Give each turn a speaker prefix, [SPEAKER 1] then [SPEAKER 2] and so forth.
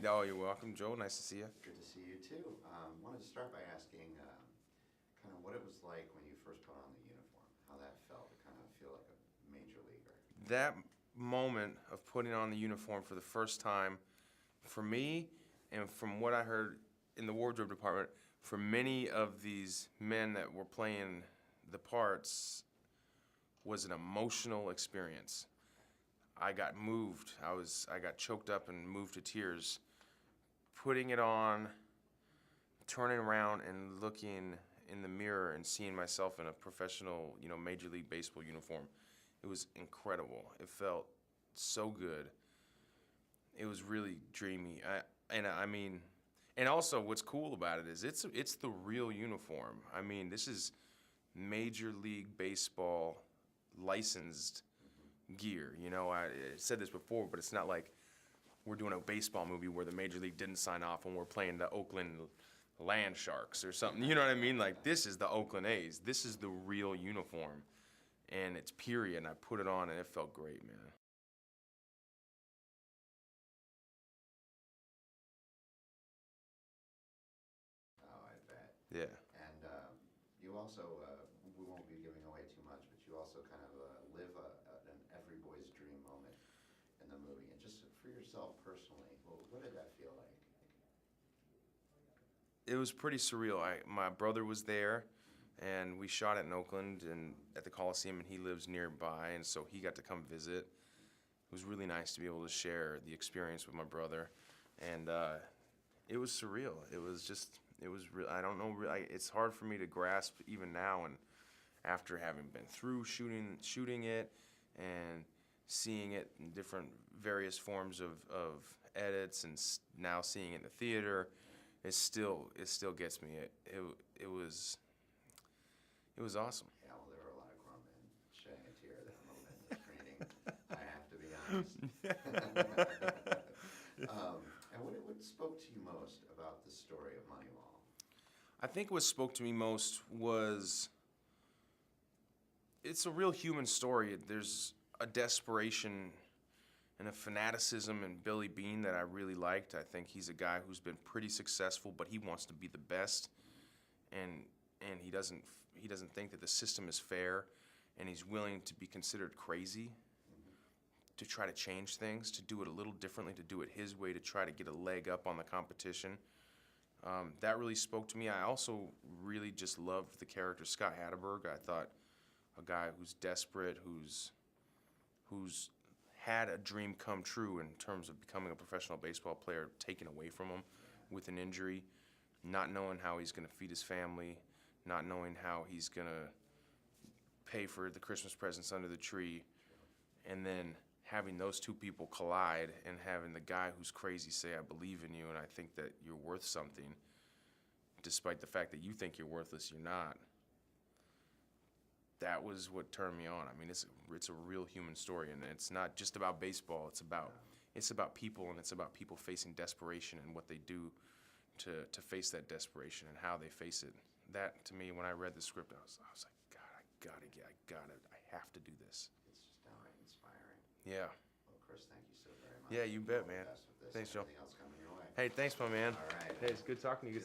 [SPEAKER 1] Oh, you're welcome, Joe. Nice to see you.
[SPEAKER 2] Good to see you too. Wanted to start by asking kind of what it was like when you first put on the uniform, how that felt to kind of feel like a major leaguer.
[SPEAKER 1] That moment of putting on the uniform for the first time, for me, and from what I heard in the wardrobe department, for many of these men that were playing the parts, was an emotional experience. I got moved. I got choked up and moved to tears. Putting it on, turning around and looking in the mirror and seeing myself in a professional, Major League Baseball uniform, it was incredible. It felt so good. It was really dreamy. And also what's cool about it is it's the real uniform. I mean, this is Major League Baseball licensed gear. I said this before, but it's not like we're doing a baseball movie where the Major League didn't sign off and we're playing the Oakland Land Sharks or something. You know what I mean? Like, this is the Oakland A's. This is the real uniform. And it's period. And I put it on and it felt great, man.
[SPEAKER 2] Oh, I bet.
[SPEAKER 1] Yeah.
[SPEAKER 2] And you also, we won't be giving away too much, but you also kind of live an every boy's dream moment in the movie. And just for yourself personally, well, what did that feel like?
[SPEAKER 1] It was pretty surreal. My brother was there, and we shot it in Oakland and at the Coliseum, and he lives nearby, and so he got to come visit. It was really nice to be able to share the experience with my brother, and it was surreal. It was real. I don't know. It's hard for me to grasp even now, and after having been through shooting it, and seeing it in different various forms of edits, and now seeing it in the theater. It still gets me. It was awesome.
[SPEAKER 2] Yeah, well, there were a lot of grown men shedding a tear that moment in the screening. I have to be honest. And what spoke to you most about the story of Moneyball?
[SPEAKER 1] I think what spoke to me most was it's a real human story. There's a desperation and a fanaticism in Billy Beane that I really liked. I think he's a guy who's been pretty successful, but he wants to be the best, and he doesn't think that the system is fair, and he's willing to be considered crazy to try to change things, to do it a little differently, to do it his way, to try to get a leg up on the competition. That really spoke to me. I also really just loved the character Scott Hatterberg. I thought a guy who's desperate, who's had a dream come true in terms of becoming a professional baseball player taken away from him with an injury, not knowing how he's going to feed his family, not knowing how he's going to pay for the Christmas presents under the tree, and then having those two people collide and having the guy who's crazy say, I believe in you and I think that you're worth something, despite the fact that you think you're worthless, you're not. That was what turned me on. I mean, it's a real human story, and it's not just about baseball. It's about people, and it's about people facing desperation and what they do to face that desperation and how they face it. That, to me, when I read the script, I was like, God, I got it. I have to do this.
[SPEAKER 2] It's just downright inspiring.
[SPEAKER 1] Yeah.
[SPEAKER 2] Well, Chris, thank you so very much.
[SPEAKER 1] Yeah, you bet, man.
[SPEAKER 2] All the best with this.
[SPEAKER 1] Thanks, Joe.
[SPEAKER 2] Everything else coming your way.
[SPEAKER 1] Hey, thanks, my man.
[SPEAKER 2] All right.
[SPEAKER 1] Hey, it's good talking to you.